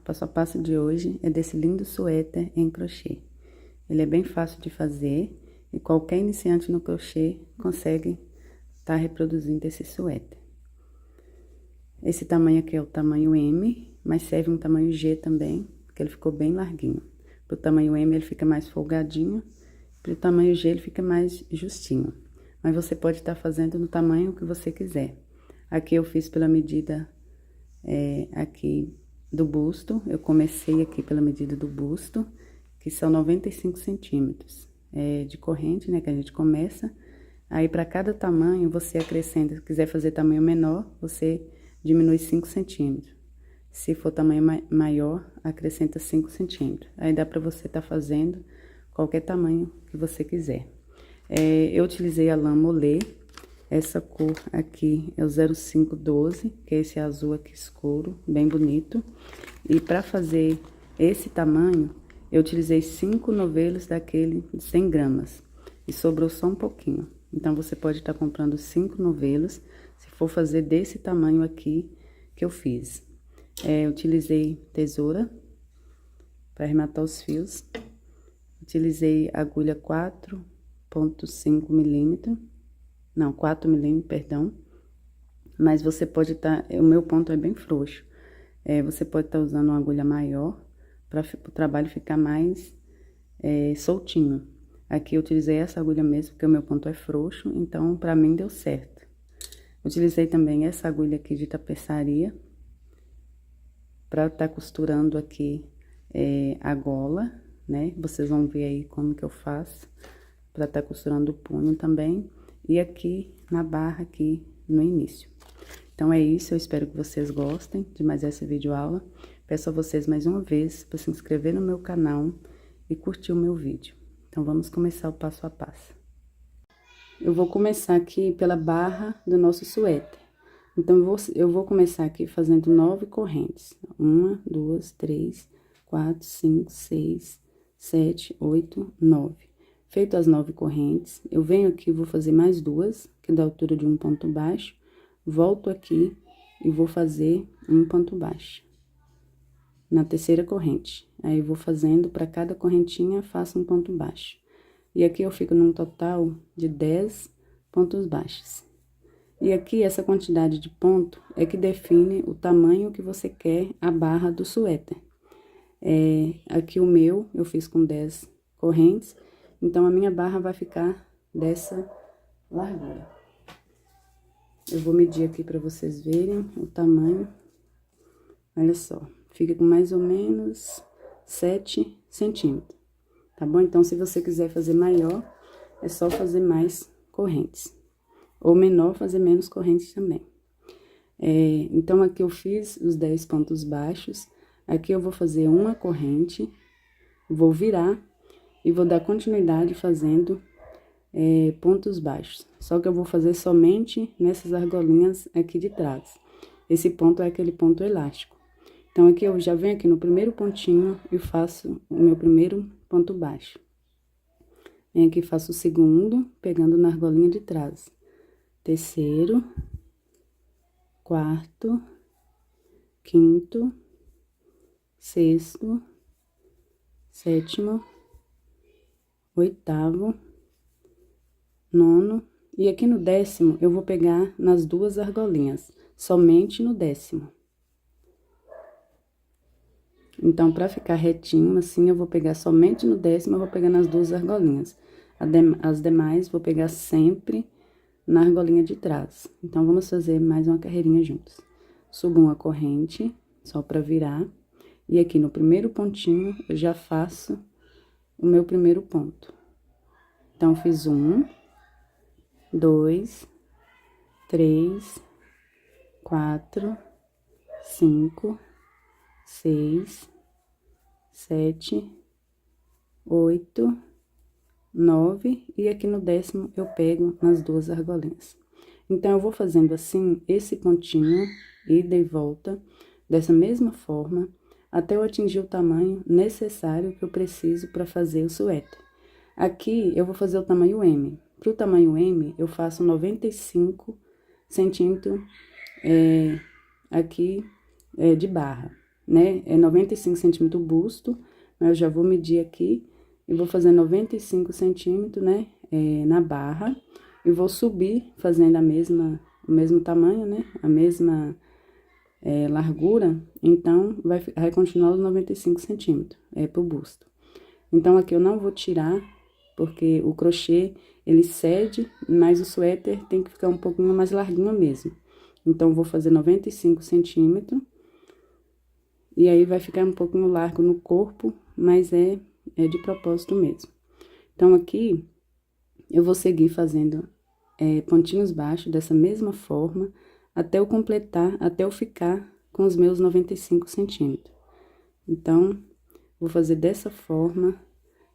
passo a passo de hoje é desse lindo suéter em crochê. Ele é bem fácil de fazer e qualquer iniciante no crochê consegue estar reproduzindo esse suéter. Esse tamanho aqui é o tamanho M, mas serve um tamanho G também, porque ele ficou bem larguinho. Pro tamanho M ele fica mais folgadinho, pro tamanho G ele fica mais justinho. Mas você pode estar fazendo no tamanho que você quiser. Aqui eu fiz pela medida aqui do busto, eu comecei aqui pela medida do busto, que são 95 centímetros de corrente, né, que a gente começa. Aí, para cada tamanho, você acrescenta, se quiser fazer tamanho menor, você diminui 5 centímetros. Se for tamanho maior, acrescenta 5 centímetros. Aí, dá pra você tá fazendo qualquer tamanho que você quiser. Eu utilizei a lã molê. Essa cor aqui é o 0512, que é esse azul aqui escuro, bem bonito. E para fazer esse tamanho, eu utilizei 5 novelos daquele de 100 gramas. E sobrou só um pouquinho. Então, você pode estar comprando 5 novelos, se for fazer desse tamanho aqui que eu fiz. Eu utilizei tesoura para arrematar os fios. Utilizei agulha 4,5 milímetros. Não, 4 milímetros, perdão. Mas você pode estar... o meu ponto é bem frouxo. Você pode estar usando uma agulha maior para o trabalho ficar mais soltinho. Aqui eu utilizei essa agulha mesmo, porque o meu ponto é frouxo, então pra mim deu certo. Utilizei também essa agulha aqui de tapeçaria para estar costurando aqui a gola, né? Vocês vão ver aí como que eu faço para estar costurando o punho também. E aqui na barra aqui no início. Então, é isso, eu espero que vocês gostem de mais essa videoaula. Peço a vocês mais uma vez para se inscrever no meu canal e curtir o meu vídeo. Então, vamos começar o passo a passo. Eu vou começar aqui pela barra do nosso suéter. Então, eu vou começar aqui fazendo 9 correntes. 1, 2, 3, 4, 5, 6, 7, 8, 9. Feito as 9 correntes, eu venho aqui e vou fazer mais 2, que dá a altura de um ponto baixo. Volto aqui e vou fazer um ponto baixo. Na terceira corrente. Aí, eu vou fazendo, para cada correntinha, faço um ponto baixo. E aqui eu fico num total de 10 pontos baixos. E aqui, essa quantidade de ponto é que define o tamanho que você quer a barra do suéter. Aqui o meu, eu fiz com 10 correntes. Então, a minha barra vai ficar dessa largura. Eu vou medir aqui para vocês verem o tamanho. Olha só, fica com mais ou menos 7 centímetros, tá bom? Então, se você quiser fazer maior, é só fazer mais correntes. Ou menor, fazer menos correntes também. Então, aqui eu fiz os 10 pontos baixos. Aqui eu vou fazer uma corrente, vou virar. E vou dar continuidade fazendo pontos baixos. Só que eu vou fazer somente nessas argolinhas aqui de trás. Esse ponto é aquele ponto elástico. Então, aqui eu já venho aqui no primeiro pontinho e faço o meu primeiro ponto baixo. Venho aqui e faço o segundo, pegando na argolinha de trás. Terceiro, quarto, quinto, sexto, sétimo, oitavo, nono, e aqui no 10º eu vou pegar nas 2 argolinhas, somente no 10º. Então, pra ficar retinho, assim, eu vou pegar somente no 10º, eu vou pegar nas 2 argolinhas. As demais, vou pegar sempre na argolinha de trás. Então, vamos fazer mais uma carreirinha juntos. Subo uma corrente, só pra virar, e aqui no primeiro pontinho, eu já faço o meu primeiro ponto. Então, fiz 1, 2, 3, 4, 5, 6, 7, 8, 9, e aqui no 10º eu pego nas 2 argolinhas. Então, eu vou fazendo assim, esse pontinho, ida e volta, dessa mesma forma, até eu atingir o tamanho necessário que eu preciso para fazer o suéter. Aqui, eu vou fazer o tamanho M. Para o tamanho M, eu faço 95 centímetros aqui de barra. né, é 95 centímetros o busto, mas eu já vou medir aqui e vou fazer 95 centímetros, né, na barra, e vou subir fazendo o mesmo tamanho, né, a mesma largura, então vai continuar os 95 centímetros, pro busto. Então, aqui eu não vou tirar, porque o crochê, ele cede, mas o suéter tem que ficar um pouquinho mais larguinho mesmo. Então, eu vou fazer 95 centímetros, e aí vai ficar um pouquinho largo no corpo, mas é de propósito mesmo. Então, aqui, eu vou seguir fazendo pontinhos baixos dessa mesma forma, até eu completar, até eu ficar com os meus 95 centímetros. Então, vou fazer dessa forma,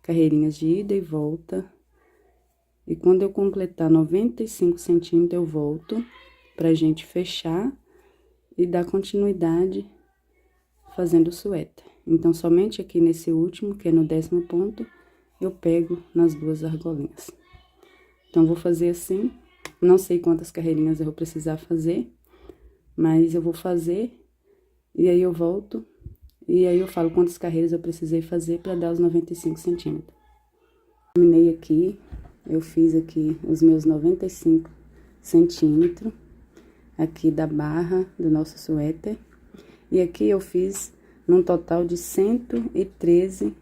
carreirinhas de ida e volta. E quando eu completar 95 centímetros, eu volto pra gente fechar e dar continuidade fazendo o suéter. Então, somente aqui nesse último, que é no 10º ponto, eu pego nas duas argolinhas. Então, vou fazer assim, não sei quantas carreirinhas eu vou precisar fazer, mas eu vou fazer, e aí eu volto, e aí eu falo quantas carreiras eu precisei fazer para dar os 95 centímetros. Terminei aqui, eu fiz aqui os meus 95 centímetros, aqui da barra do nosso suéter, e aqui eu fiz num total de 113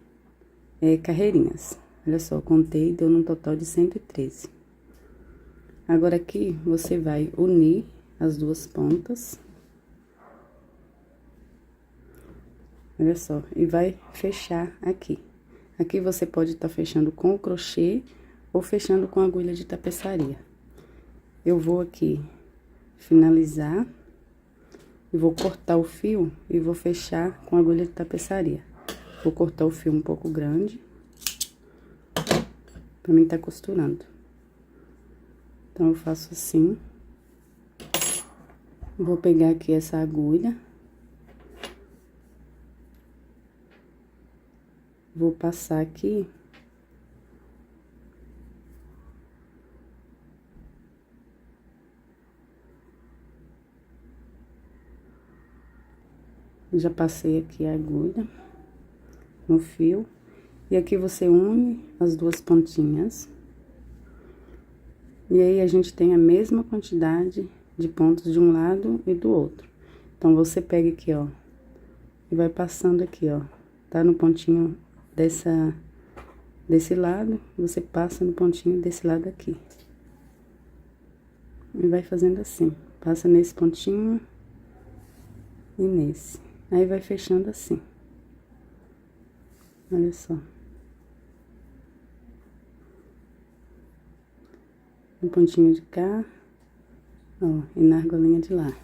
carreirinhas. Olha só, contei, deu num total de 113. Agora, aqui, você vai unir as duas pontas. Olha só, e vai fechar aqui. Aqui você pode estar fechando com o crochê ou fechando com agulha de tapeçaria. Eu vou aqui finalizar e vou cortar o fio e vou fechar com agulha de tapeçaria. Vou cortar o fio um pouco grande pra mim tá costurando. Então, eu faço assim. Vou pegar aqui essa agulha. Vou passar aqui. Já passei aqui a agulha no fio. E aqui você une as duas pontinhas. E aí, a gente tem a mesma quantidade de pontos de um lado e do outro. Então, você pega aqui, ó, e vai passando aqui, ó, tá no pontinho desse lado, você passa no pontinho desse lado aqui. E vai fazendo assim, passa nesse pontinho e nesse. Aí, vai fechando assim. Olha só. No pontinho de cá, ó, e na argolinha de lá.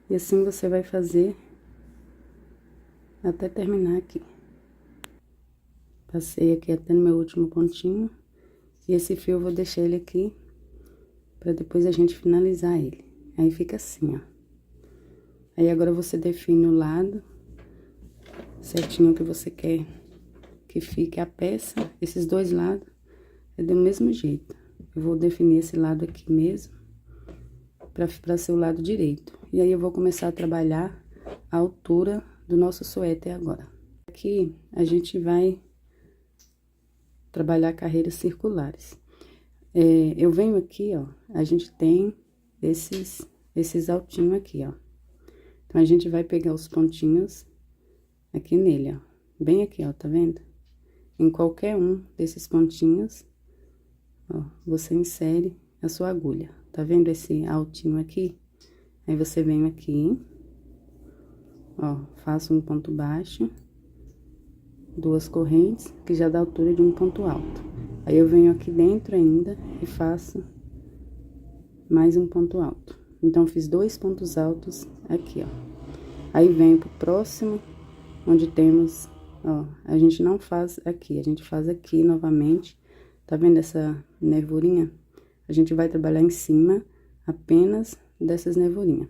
E assim você vai fazer até terminar aqui. Passei aqui até no meu último pontinho. E esse fio eu vou deixar ele aqui, pra depois a gente finalizar ele. Aí, fica assim, ó. Aí, agora você define o lado certinho que você quer que fique a peça. Esses dois lados é do mesmo jeito. Eu vou definir esse lado aqui mesmo, pra ser o lado direito. E aí, eu vou começar a trabalhar a altura do nosso suéter agora. Aqui, a gente vai trabalhar carreiras circulares. Eu venho aqui, ó, a gente tem esses altinhos aqui, ó. Então, a gente vai pegar os pontinhos aqui nele, ó. Bem aqui, ó, tá vendo? Em qualquer um desses pontinhos, ó, você insere a sua agulha. Tá vendo esse altinho aqui? Aí, você vem aqui, ó, faço um ponto baixo, duas correntes, que já dá a altura de um ponto alto. Aí, eu venho aqui dentro ainda e faço mais um ponto alto. Então, fiz 2 pontos altos aqui, ó. Aí, venho pro próximo, onde temos, ó, a gente não faz aqui, a gente faz aqui novamente. Tá vendo essa nervurinha? A gente vai trabalhar em cima apenas dessas nervurinhas.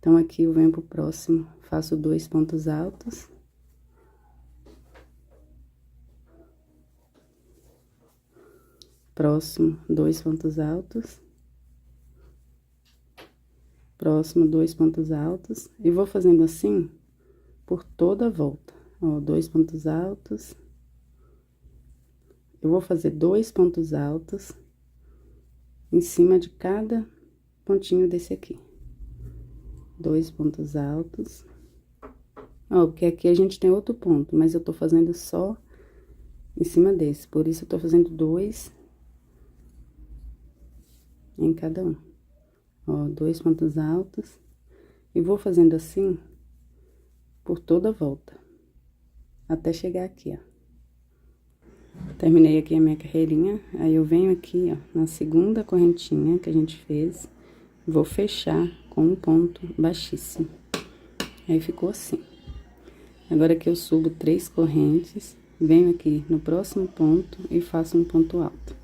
Então, aqui eu venho pro próximo, faço 2 pontos altos. Próximo, 2 pontos altos. próximo 2 pontos altos, e vou fazendo assim por toda a volta. Ó, 2 pontos altos. Eu vou fazer 2 pontos altos em cima de cada pontinho desse aqui. 2 pontos altos. Ó, porque aqui a gente tem outro ponto, mas eu tô fazendo só em cima desse, por isso eu tô fazendo 2 em cada um. Ó, 2 pontos altos. E vou fazendo assim por toda a volta, até chegar aqui, ó. Terminei aqui a minha carreirinha, aí eu venho aqui, ó, na segunda correntinha que a gente fez, vou fechar com um ponto baixíssimo. Aí ficou assim. Agora que eu subo 3 correntes, venho aqui no próximo ponto e faço um ponto alto.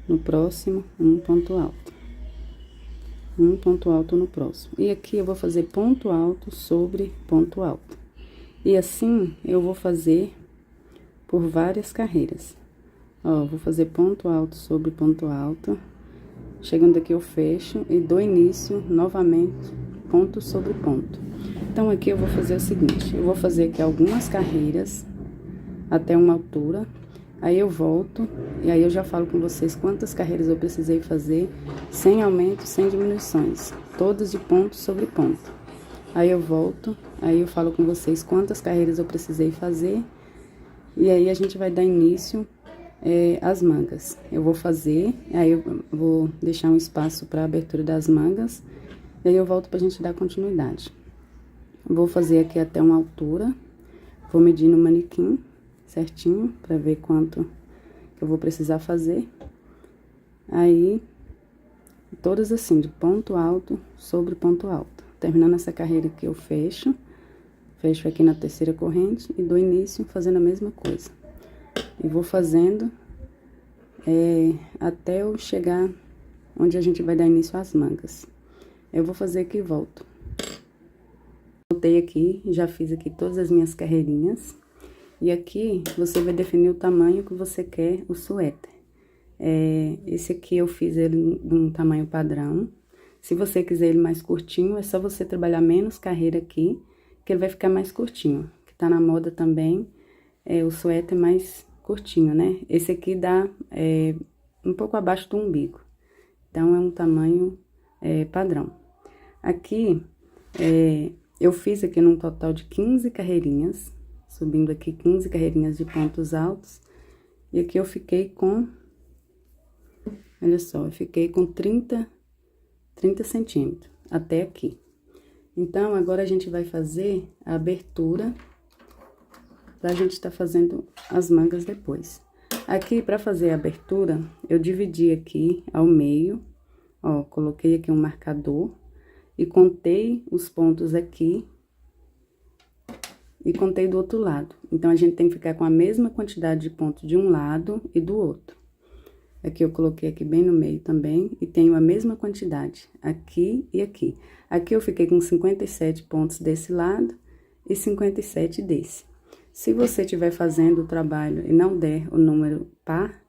No próximo, um ponto alto. Um ponto alto no próximo. E aqui eu vou fazer ponto alto sobre ponto alto. E assim eu vou fazer por várias carreiras. Ó, vou fazer ponto alto sobre ponto alto. Chegando aqui eu fecho e dou início novamente, ponto sobre ponto. Então aqui eu vou fazer o seguinte, eu vou fazer aqui algumas carreiras até uma altura. Aí eu volto, e aí eu já falo com vocês quantas carreiras eu precisei fazer, sem aumento, sem diminuições, todas de ponto sobre ponto. Aí eu volto, aí eu falo com vocês quantas carreiras eu precisei fazer, e aí a gente vai dar início às mangas. Eu vou fazer, aí eu vou deixar um espaço para abertura das mangas, e aí eu volto pra gente dar continuidade. Vou fazer aqui até uma altura, vou medir no manequim certinho, pra ver quanto que eu vou precisar fazer. Aí, todas assim, de ponto alto sobre ponto alto. Terminando essa carreira aqui, eu fecho aqui na terceira corrente e dou início fazendo a mesma coisa. E vou fazendo até eu chegar onde a gente vai dar início às mangas. Eu vou fazer aqui e volto. Voltei aqui, já fiz aqui todas as minhas carreirinhas. E aqui, você vai definir o tamanho que você quer o suéter. Esse aqui eu fiz ele num tamanho padrão. Se você quiser ele mais curtinho, é só você trabalhar menos carreira aqui, que ele vai ficar mais curtinho. Que tá na moda também, o suéter mais curtinho, né? Esse aqui dá um pouco abaixo do umbigo. Então, é um tamanho padrão. Aqui, eu fiz aqui num total de 15 carreirinhas. Subindo aqui 15 carreirinhas de pontos altos. E aqui eu fiquei com, olha só, eu fiquei com 30 centímetros, até aqui. Então, agora a gente vai fazer a abertura, pra gente tá fazendo as mangas depois. Aqui, pra fazer a abertura, eu dividi aqui ao meio, ó, coloquei aqui um marcador e contei os pontos aqui. E contei do outro lado. Então, a gente tem que ficar com a mesma quantidade de pontos de um lado e do outro. Aqui eu coloquei aqui bem no meio também, e tenho a mesma quantidade, aqui e aqui. Aqui eu fiquei com 57 pontos desse lado e 57 desse. Se você estiver fazendo o trabalho e não der o número par,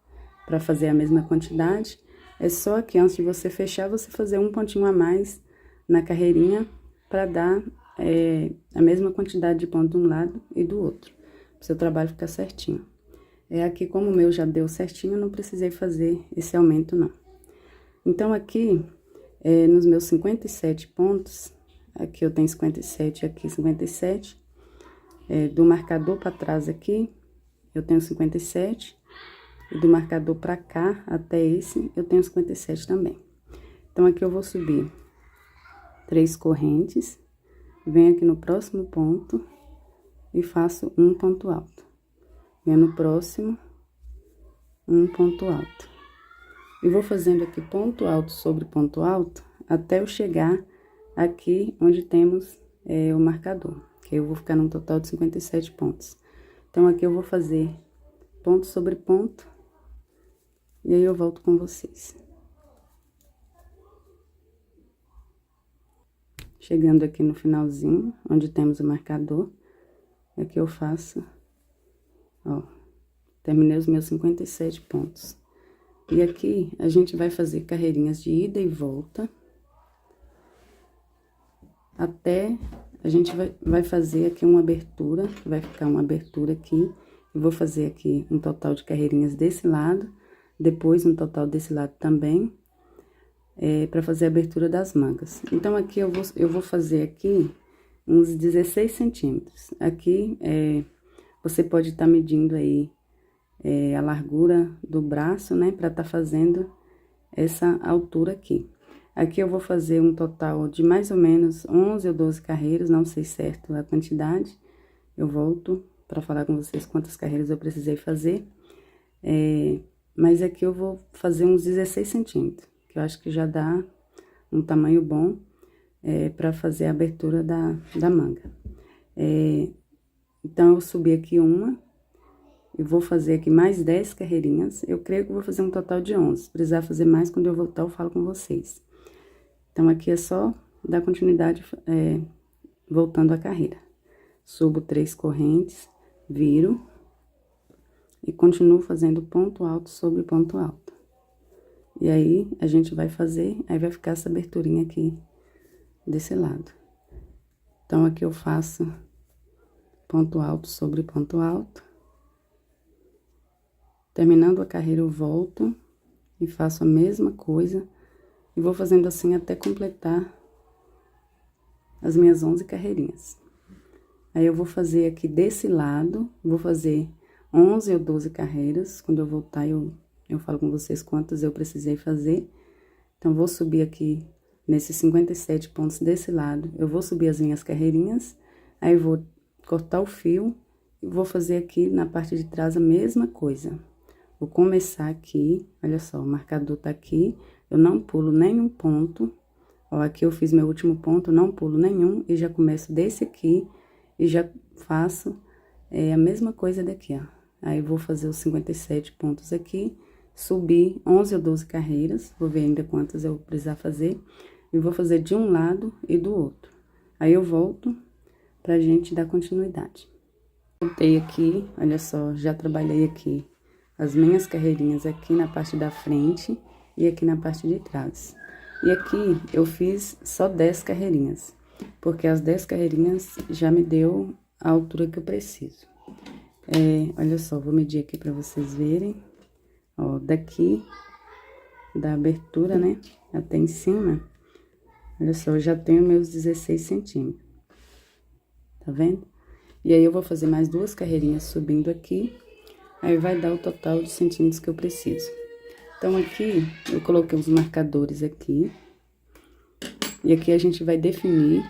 para fazer a mesma quantidade, é só aqui, antes de você fechar, você fazer um pontinho a mais na carreirinha, para dar a mesma quantidade de ponto de um lado e do outro, para o seu trabalho ficar certinho. Aqui, como o meu já deu certinho, eu não precisei fazer esse aumento, não. Então, aqui, nos meus 57 pontos, aqui eu tenho 57, aqui 57, do marcador para trás aqui, eu tenho 57, e do marcador para cá, até esse, eu tenho 57 também. Então, aqui eu vou subir 3 correntes, venho aqui no próximo ponto e faço um ponto alto. Venho no próximo, um ponto alto. E vou fazendo aqui ponto alto sobre ponto alto, até eu chegar aqui onde temos o marcador, que eu vou ficar num total de 57 pontos. Então, aqui eu vou fazer ponto sobre ponto, e aí eu volto com vocês. Chegando aqui no finalzinho, onde temos o marcador, aqui eu faço, ó, terminei os meus 57 pontos. E aqui, a gente vai fazer carreirinhas de ida e volta, até a gente vai fazer aqui uma abertura, vai ficar uma abertura aqui. Eu vou fazer aqui um total de carreirinhas desse lado, depois um total desse lado também, para fazer a abertura das mangas. Então, aqui eu vou fazer aqui uns 16 centímetros. Aqui, você pode estar medindo aí a largura do braço, né, para estar fazendo essa altura aqui. Aqui eu vou fazer um total de mais ou menos 11 ou 12 carreiras, não sei certo a quantidade. Eu volto para falar com vocês quantas carreiras eu precisei fazer. Mas aqui eu vou fazer uns 16 centímetros, que eu acho que já dá um tamanho bom para fazer a abertura da manga. Então, eu subi aqui uma, e vou fazer aqui mais 10 carreirinhas. Eu creio que vou fazer um total de 11. Se precisar fazer mais, quando eu voltar, eu falo com vocês. Então, aqui é só dar continuidade, voltando a carreira. Subo 3 correntes, viro e continuo fazendo ponto alto sobre ponto alto. E aí, a gente vai fazer, aí vai ficar essa aberturinha aqui desse lado. Então, aqui eu faço ponto alto sobre ponto alto. Terminando a carreira, eu volto e faço a mesma coisa. E vou fazendo assim até completar as minhas 11 carreirinhas. Aí, eu vou fazer aqui desse lado, vou fazer 11 ou 12 carreiras. Quando eu voltar, eu falo com vocês quantas eu precisei fazer. Então, vou subir aqui nesses 57 pontos desse lado. Eu vou subir as minhas carreirinhas, aí eu vou cortar o fio e vou fazer aqui na parte de trás a mesma coisa. Vou começar aqui, olha só, o marcador tá aqui, eu não pulo nenhum ponto. Ó, aqui eu fiz meu último ponto, eu não pulo nenhum e já começo desse aqui e já faço a mesma coisa daqui, ó. Aí, vou fazer os 57 pontos aqui, subir 11 ou 12 carreiras, vou ver ainda quantas eu precisar fazer, e vou fazer de um lado e do outro. Aí, eu volto pra gente dar continuidade. Voltei aqui, olha só, já trabalhei aqui as minhas carreirinhas aqui na parte da frente e aqui na parte de trás. E aqui eu fiz só 10 carreirinhas, porque as 10 carreirinhas já me deu a altura que eu preciso. Olha só, vou medir aqui pra vocês verem. Ó, daqui, da abertura, né, até em cima, olha só, eu já tenho meus 16 centímetros. Tá vendo? E aí, eu vou fazer mais 2 carreirinhas subindo aqui, aí vai dar o total de centímetros que eu preciso. Então, aqui, eu coloquei os marcadores aqui, e aqui a gente vai definir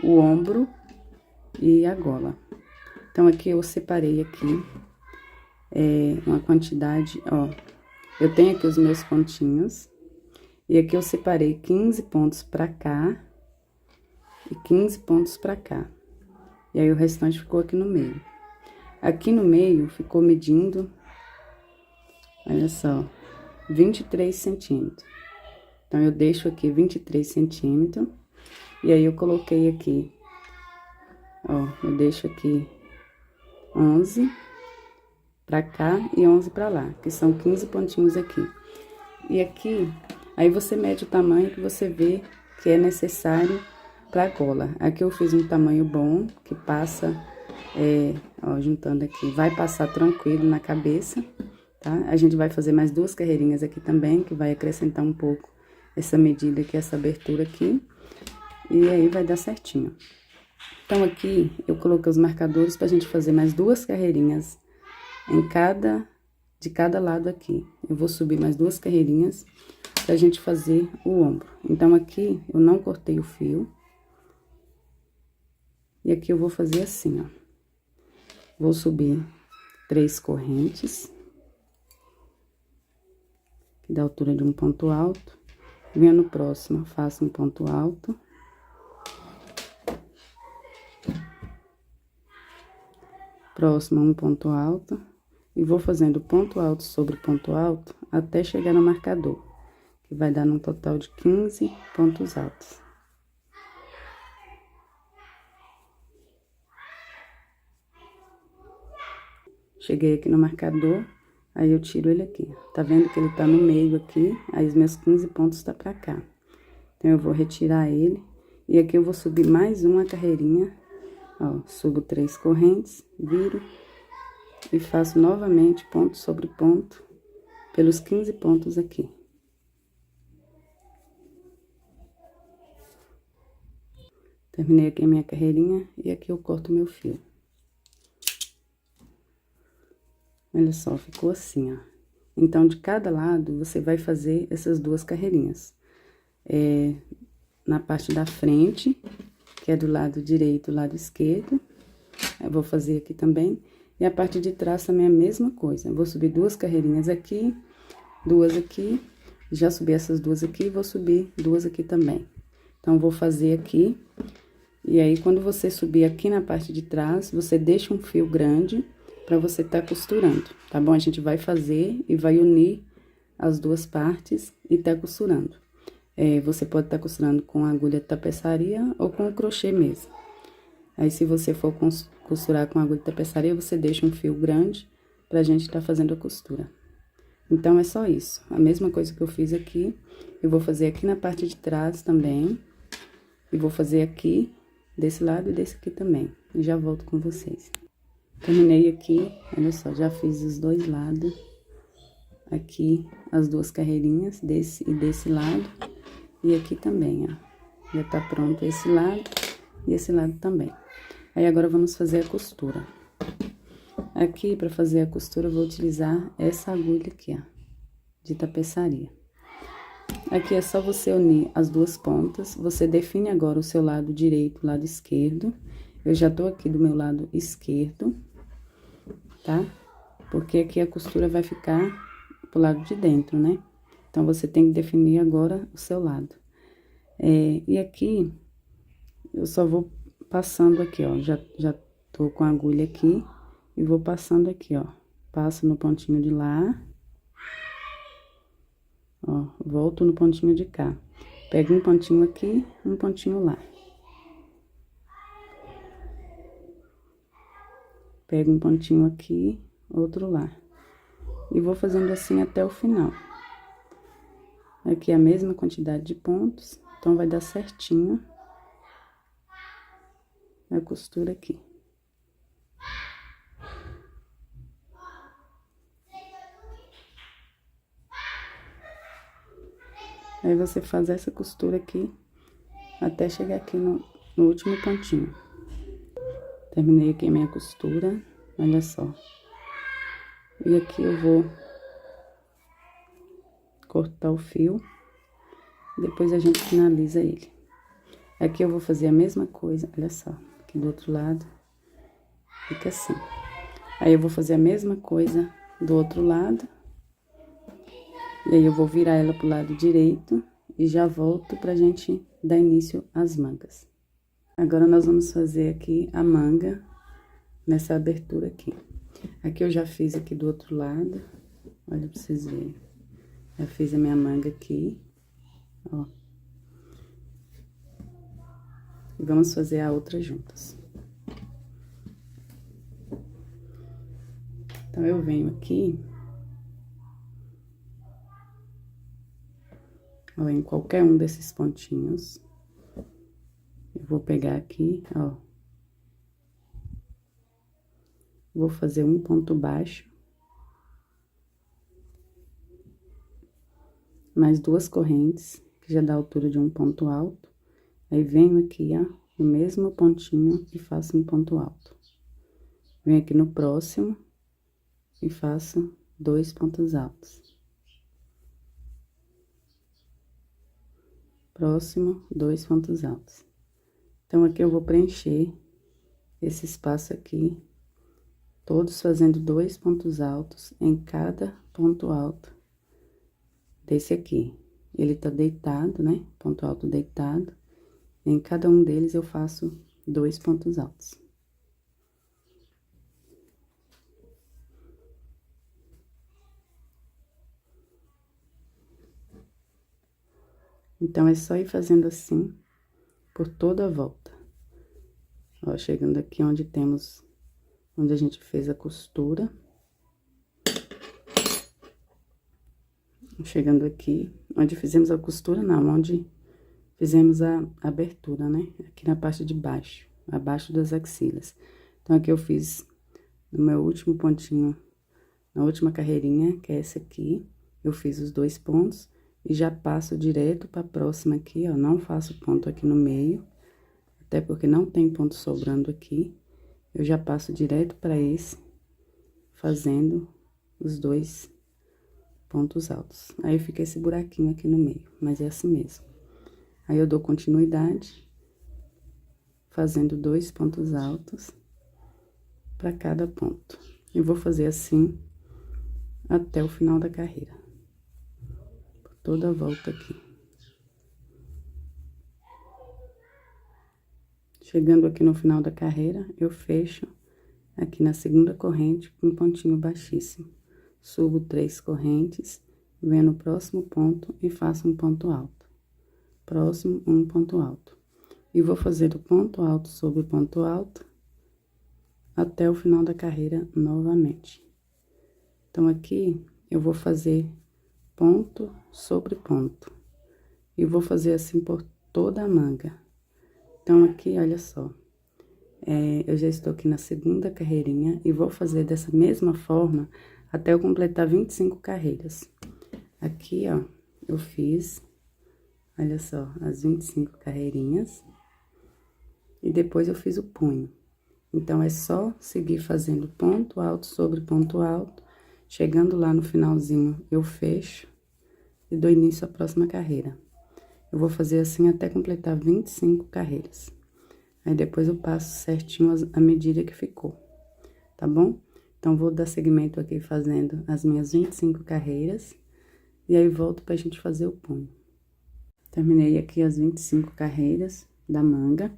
o ombro e a gola. Então, aqui eu separei aqui, uma quantidade, ó, eu tenho aqui os meus pontinhos, e aqui eu separei 15 pontos pra cá, e 15 pontos pra cá. E aí, o restante ficou aqui no meio. Aqui no meio, ficou medindo, olha só, 23 centímetros. Então, eu deixo aqui 23 centímetros, e aí, eu coloquei aqui, ó, eu deixo aqui 11 pra cá e 11 pra lá, que são 15 pontinhos aqui. E aqui, aí você mede o tamanho que você vê que é necessário pra gola. Aqui eu fiz um tamanho bom, que passa, ó, juntando aqui, vai passar tranquilo na cabeça, tá? A gente vai fazer mais 2 carreirinhas aqui também, que vai acrescentar um pouco essa medida aqui, essa abertura aqui, e aí vai dar certinho. Então, aqui, eu coloquei os marcadores pra gente fazer mais 2 carreirinhas de cada lado aqui. Eu vou subir mais 2 carreirinhas pra gente fazer o ombro. Então, aqui, eu não cortei o fio. E aqui eu vou fazer assim, ó. Vou subir 3 correntes, que dá a altura de um ponto alto. Venho no próximo, faço um ponto alto. Próximo, um ponto alto. E vou fazendo ponto alto sobre ponto alto até chegar no marcador, que vai dar num total de 15 pontos altos. Cheguei aqui no marcador, aí eu tiro ele aqui. Tá vendo que ele tá no meio aqui? Aí os meus 15 pontos tá pra cá. Então, eu vou retirar ele E aqui eu vou subir mais uma carreirinha, ó, subo 3 correntes, viro e faço novamente ponto sobre ponto pelos 15 pontos aqui. Terminei aqui a minha carreirinha e aqui eu corto meu fio. Olha só, ficou assim, ó. Então, de cada lado, você vai fazer essas 2 carreirinhas. Na parte da frente, que é do lado direito e lado esquerdo. Eu vou fazer aqui também. E a parte de trás também é a mesma coisa. Eu vou subir 2 carreirinhas aqui, 2 aqui. Já subi essas 2 aqui, vou subir 2 aqui também. Então, vou fazer aqui. E aí, quando você subir aqui na parte de trás, você deixa um fio grande pra você tá costurando, tá bom? A gente vai fazer e vai unir as 2 partes e tá costurando. Você pode tá costurando com agulha de tapeçaria ou com o crochê mesmo. Aí, se você for costurar com agulha de tapeçaria, você deixa um fio grande pra gente tá fazendo a costura. Então, é só isso. A mesma coisa que eu fiz aqui, eu vou fazer aqui na parte de trás também. E vou fazer aqui, desse lado e desse aqui também. E já volto com vocês. Terminei aqui, olha só, já fiz os 2 lados. Aqui, as 2 carreirinhas, desse e desse lado. E aqui também, ó. Já tá pronto esse lado e esse lado também. Aí, agora, vamos fazer a costura. Aqui, pra fazer a costura, eu vou utilizar essa agulha aqui, ó, de tapeçaria. Aqui é só você unir as 2 pontas, você define agora o seu lado direito, o lado esquerdo. Eu já tô aqui do meu lado esquerdo, tá? Porque aqui a costura vai ficar pro lado de dentro, né? Então, você tem que definir agora o seu lado. E aqui, eu só vou passando aqui, ó, já tô com a agulha aqui e vou passando aqui, ó. Passo no pontinho de lá. Ó, volto no pontinho de cá. Pego um pontinho aqui, um pontinho lá. Pego um pontinho aqui, outro lá. E vou fazendo assim até o final. Aqui é a mesma quantidade de pontos, então vai dar certinho a costura aqui. Aí, você faz essa costura aqui, até chegar aqui no último pontinho. Terminei aqui a minha costura, olha só. E aqui eu vou cortar o fio, depois a gente finaliza ele. Aqui eu vou fazer a mesma coisa, olha só, aqui do outro lado, fica assim. Aí, eu vou fazer a mesma coisa do outro lado. E aí, eu vou virar ela pro lado direito e já volto pra gente dar início às mangas. Agora, nós vamos fazer aqui a manga nessa abertura aqui. Aqui eu já fiz aqui do outro lado, olha pra vocês verem. Já fiz a minha manga aqui, ó. E vamos fazer a outra juntas. Então, eu venho aqui, ó, em qualquer um desses pontinhos. Eu vou pegar aqui, ó. Vou fazer um ponto baixo. Mais 2 correntes, que já dá a altura de um ponto alto. Aí, venho aqui, ó, no mesmo pontinho e faço um ponto alto. Venho aqui no próximo e faço 2 pontos altos. Próximo, 2 pontos altos. Então, aqui eu vou preencher esse espaço aqui, todos fazendo 2 pontos altos em cada ponto alto desse aqui. Ele tá deitado, né? Ponto alto deitado. Em cada um deles, eu faço 2 pontos altos. Então, é só ir fazendo assim, por toda a volta. Ó, chegando aqui onde a gente fez a costura. Chegando aqui, onde fizemos a costura, não, onde fizemos a abertura, né? Aqui na parte de baixo, abaixo das axilas. Então, aqui eu fiz no meu último pontinho, na última carreirinha, que é essa aqui, eu fiz os 2 pontos e já passo direto pra próxima aqui, ó. Não faço ponto aqui no meio, até porque não tem ponto sobrando aqui. Eu já passo direto pra esse, fazendo os 2 pontos altos. Aí fica esse buraquinho aqui no meio, mas é assim mesmo. Aí eu dou continuidade, fazendo 2 pontos altos para cada ponto. E vou fazer assim até o final da carreira. Por toda a volta aqui. Chegando aqui no final da carreira, eu fecho aqui na segunda corrente com um pontinho baixíssimo. Subo 3 correntes, venho no próximo ponto e faço um ponto alto. Próximo, um ponto alto. E vou fazer o ponto alto sobre ponto alto até o final da carreira novamente. Então, aqui eu vou fazer ponto sobre ponto. E vou fazer assim por toda a manga. Então, aqui, olha só. Eu já estou aqui na segunda carreirinha e vou fazer dessa mesma forma até eu completar 25 carreiras. Aqui, ó, eu fiz, olha só, as 25 carreirinhas. E depois eu fiz o punho. Então, é só seguir fazendo ponto alto sobre ponto alto. Chegando lá no finalzinho, eu fecho e dou início à próxima carreira. Eu vou fazer assim até completar 25 carreiras. Aí, depois eu passo certinho a medida que ficou, tá bom? Então, vou dar seguimento aqui fazendo as minhas 25 carreiras. E aí, volto pra gente fazer o punho. Terminei aqui as 25 carreiras da manga.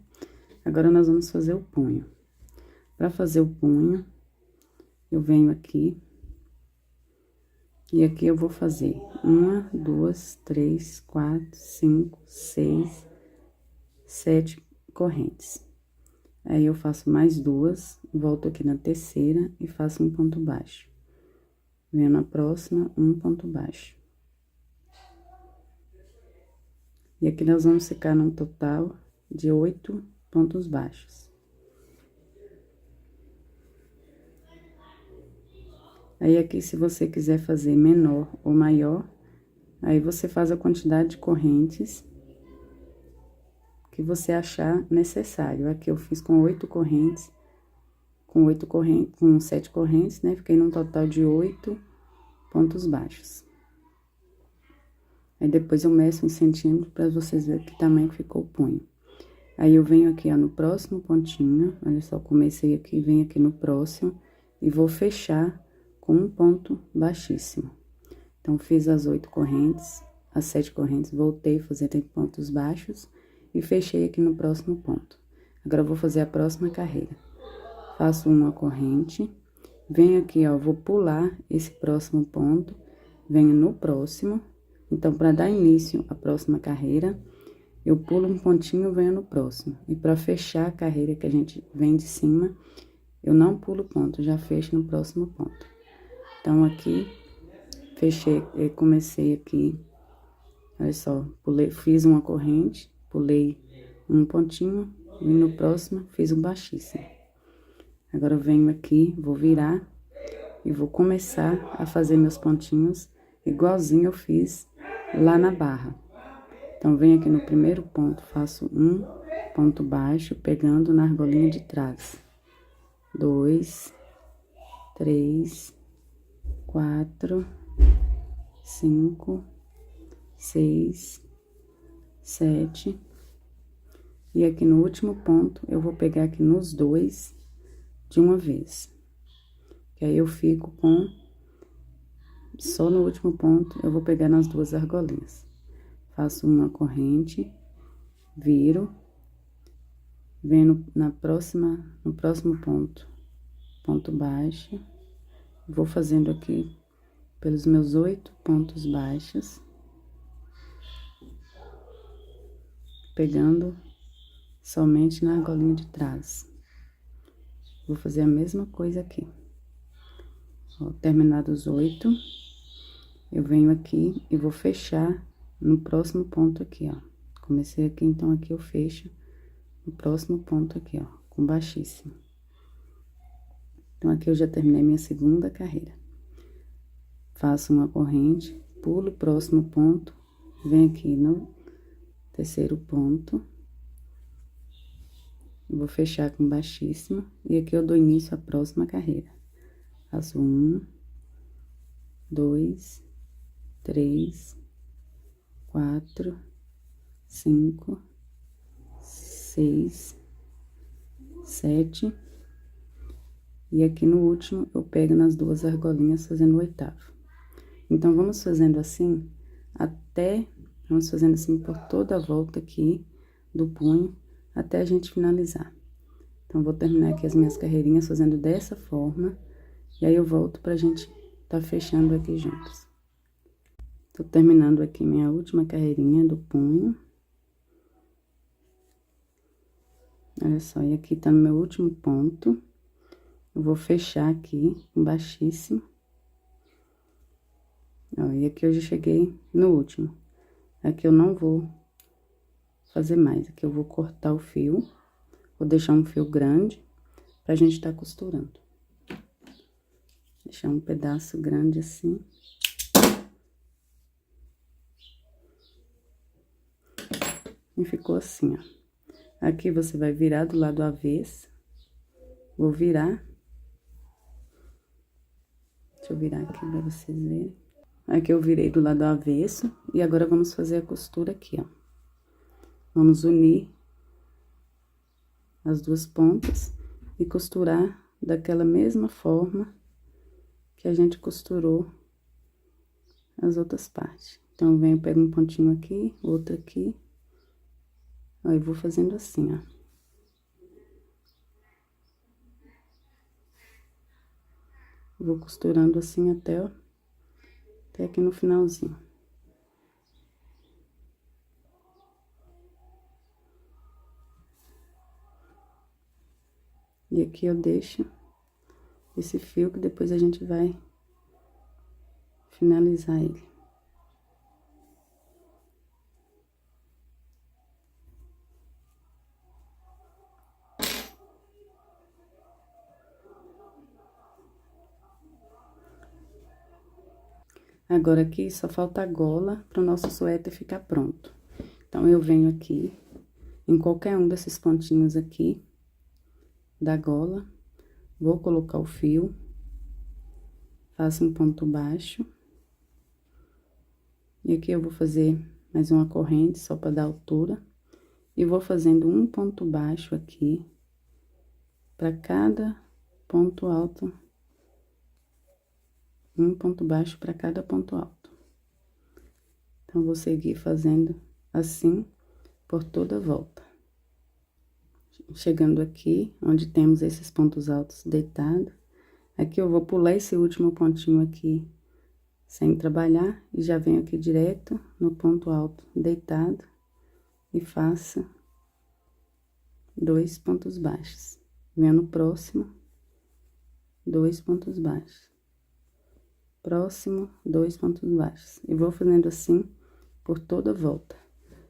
Agora, nós vamos fazer o punho. Pra fazer o punho, eu venho aqui. E aqui eu vou fazer 1, 2, 3, 4, 5, 6, 7 correntes. Aí, eu faço mais 2, volto aqui na terceira e faço um ponto baixo. Venho na próxima, um ponto baixo. E aqui nós vamos ficar num total de 8 pontos baixos. Aí, aqui, se você quiser fazer menor ou maior, aí você faz a quantidade de correntes que você achar necessário. Aqui eu fiz com 8 correntes, com 7 correntes, né? Fiquei num total de 8 pontos baixos. Aí, depois eu meço em centímetros para vocês verem que tamanho ficou o punho. Aí, eu venho aqui, ó, no próximo pontinho, olha só, comecei aqui, venho aqui no próximo e vou fechar com um ponto baixíssimo. Então, fiz as 8 correntes, as 7 correntes, voltei fazendo pontos baixos e fechei aqui no próximo ponto. Agora, eu vou fazer a próxima carreira. Faço uma corrente, venho aqui, ó, vou pular esse próximo ponto, venho no próximo. Então, para dar início à próxima carreira, eu pulo um pontinho e venho no próximo. E para fechar a carreira que a gente vem de cima, eu não pulo ponto, já fecho no próximo ponto. Então, aqui, fechei, comecei aqui, olha só, pulei, fiz uma corrente, pulei um pontinho, e no próximo, fiz um baixíssimo. Agora, eu venho aqui, vou virar e vou começar a fazer meus pontinhos igualzinho eu fiz lá na barra. Então, venho aqui no primeiro ponto, faço um ponto baixo, pegando na argolinha de trás. 2, 3, 4, 5, 6, 7. E aqui no último ponto, eu vou pegar aqui nos 2 de uma vez. Que aí eu fico com... Só no último ponto, eu vou pegar nas 2 argolinhas. Faço uma corrente, viro, venho no próximo ponto, ponto baixo. Vou fazendo aqui pelos meus 8 pontos baixos. Pegando somente na argolinha de trás. Vou fazer a mesma coisa aqui. Ó, terminados os 8, eu venho aqui e vou fechar no próximo ponto aqui, ó, Comecei aqui, então aqui eu fecho o próximo ponto aqui, ó, com baixíssimo. Então, aqui eu já terminei minha segunda carreira. Faço uma corrente, pulo o próximo ponto, venho aqui no terceiro ponto. Vou fechar com baixíssimo, e aqui eu dou início à próxima carreira. Faço 1, 2, 3, 4, 5, 6, 7. E aqui no último, eu pego nas duas argolinhas fazendo o oitavo. Então, vamos fazendo assim, vamos fazendo assim por toda a volta aqui do punho, até a gente finalizar. Então, vou terminar aqui as minhas carreirinhas fazendo dessa forma, e aí eu volto pra gente tá fechando aqui juntos. Tô terminando aqui minha última carreirinha do punho. Olha só, e aqui tá no meu último ponto. Eu vou fechar aqui com baixíssimo. Ó, e aqui eu já cheguei no último. Aqui eu não vou fazer mais. Aqui eu vou cortar o fio. Vou deixar um fio grande pra gente tá costurando. Deixar um pedaço grande assim. E ficou assim, ó. Aqui você vai virar do lado avesso. Vou virar. Deixa eu virar aqui pra vocês verem. Aqui eu virei do lado avesso. E agora vamos fazer a costura aqui, ó. Vamos unir as duas pontas e costurar daquela mesma forma que a gente costurou as outras partes. Então, eu venho, pego um pontinho aqui, outro aqui. Ó, eu vou fazendo assim, ó. Vou costurando assim até aqui no finalzinho. E aqui eu deixo esse fio que depois a gente vai finalizar ele. Agora, aqui só falta a gola para o nosso suéter ficar pronto. Então, eu venho aqui, em qualquer um desses pontinhos aqui da gola, vou colocar o fio, faço um ponto baixo. E aqui eu vou fazer mais uma corrente, só para dar altura. E vou fazendo um ponto baixo aqui, para cada ponto alto. Um ponto baixo para cada ponto alto. Então, vou seguir fazendo assim por toda a volta. Chegando aqui, onde temos esses pontos altos deitados, aqui eu vou pular esse último pontinho aqui, sem trabalhar, e já venho aqui direto no ponto alto deitado, e faço 2 pontos baixos. Venho no próximo, 2 pontos baixos. Próximo, 2 pontos baixos. E vou fazendo assim por toda a volta.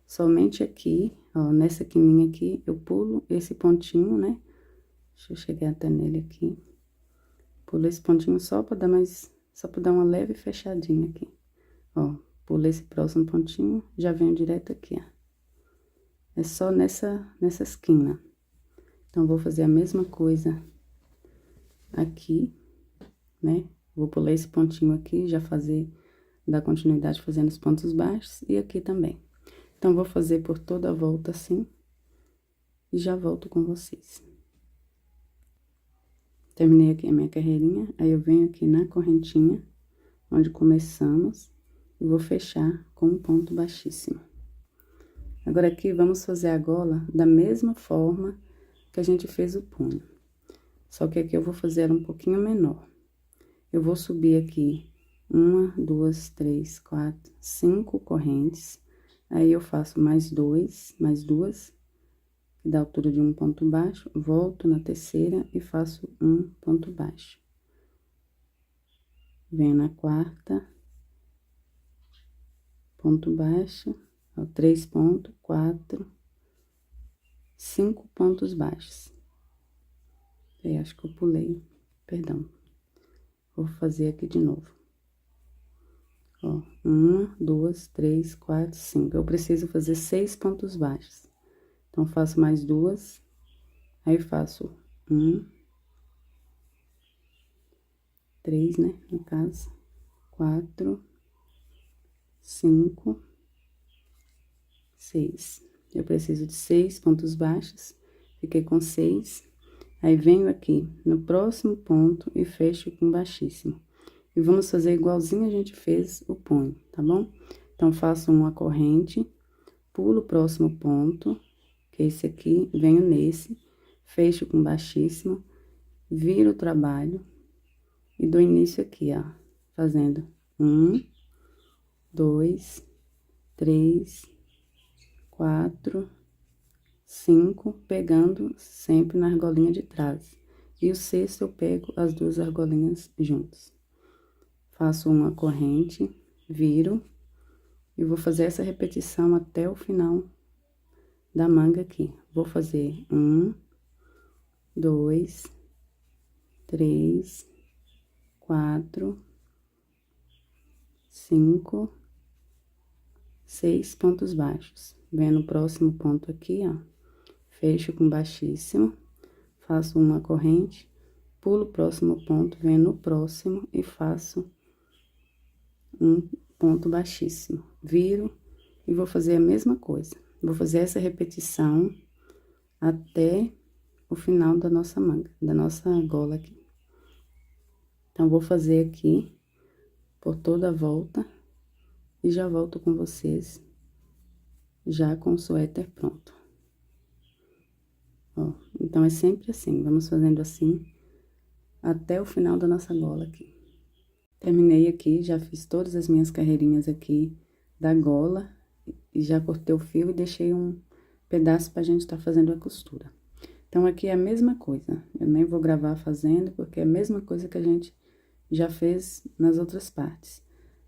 Somente aqui, ó, nessa quininha aqui, eu pulo esse pontinho, né? Deixa eu chegar até nele aqui. Pulo esse pontinho só pra dar uma leve fechadinha aqui. Ó, pulo esse próximo pontinho, já venho direto aqui, ó. É só nessa esquina. Então, vou fazer a mesma coisa aqui, né? Vou pular esse pontinho aqui, dar continuidade fazendo os pontos baixos, e aqui também. Então, vou fazer por toda a volta assim, e já volto com vocês. Terminei aqui a minha carreirinha, aí eu venho aqui na correntinha, onde começamos, e vou fechar com um ponto baixíssimo. Agora, aqui, vamos fazer a gola da mesma forma que a gente fez o punho. Só que aqui eu vou fazer ela um pouquinho menor. Eu vou subir aqui 1, 2, 3, 4, 5 correntes. Aí, eu faço mais duas, que dá a altura de um ponto baixo. Volto na terceira e faço um ponto baixo. Venho na quarta, ponto baixo, Ó, 3 pontos, 4, 5 pontos baixos. Eu acho que eu pulei, perdão. Vou fazer aqui de novo. Ó, 1, 2, 3, 4, 5. Eu preciso fazer 6 pontos baixos. Então, faço mais 2, aí faço 1, 3, né, no caso, 4, 5, 6. Eu preciso de 6 pontos baixos, fiquei com 6. Aí, venho aqui no próximo ponto e fecho com baixíssimo. E vamos fazer igualzinho a gente fez o punho, tá bom? Então, faço uma corrente, pulo o próximo ponto, que é esse aqui, venho nesse, fecho com baixíssimo, viro o trabalho e dou início aqui, ó, fazendo 1, 2, 3, 4, 5, pegando sempre na argolinha de trás. E o sexto eu pego as duas argolinhas juntas. Faço uma corrente, viro e vou fazer essa repetição até o final da manga aqui. Vou fazer 1, 2, 3, 4, 5, 6 pontos baixos. Venho no próximo ponto aqui, ó, fecho com baixíssimo, faço uma corrente, pulo o próximo ponto, venho no próximo e faço um ponto baixíssimo. Viro e vou fazer a mesma coisa. Vou fazer essa repetição até o final da nossa manga, da nossa gola aqui. Então, vou fazer aqui por toda a volta e já volto com vocês, já com o suéter pronto. Ó, então, é sempre assim, vamos fazendo assim até o final da nossa gola aqui. Terminei aqui, já fiz todas as minhas carreirinhas aqui da gola e já cortei o fio e deixei um pedaço pra gente tá fazendo a costura. Então, aqui é a mesma coisa, eu nem vou gravar fazendo, porque é a mesma coisa que a gente já fez nas outras partes.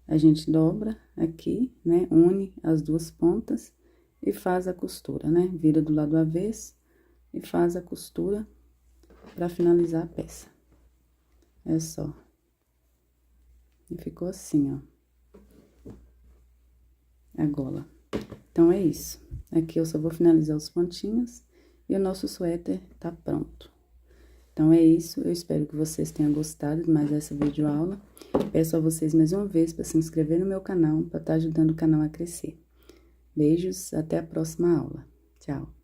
A gente dobra aqui, né, une as duas pontas e faz a costura, né, vira do lado avesso e faz a costura pra finalizar a peça. É só. E ficou assim, ó, a gola. Então, é isso. Aqui eu só vou finalizar os pontinhos e o nosso suéter tá pronto. Então, é isso. Eu espero que vocês tenham gostado de mais essa videoaula. Peço a vocês mais uma vez para se inscrever no meu canal, para estar ajudando o canal a crescer. Beijos, até a próxima aula. Tchau!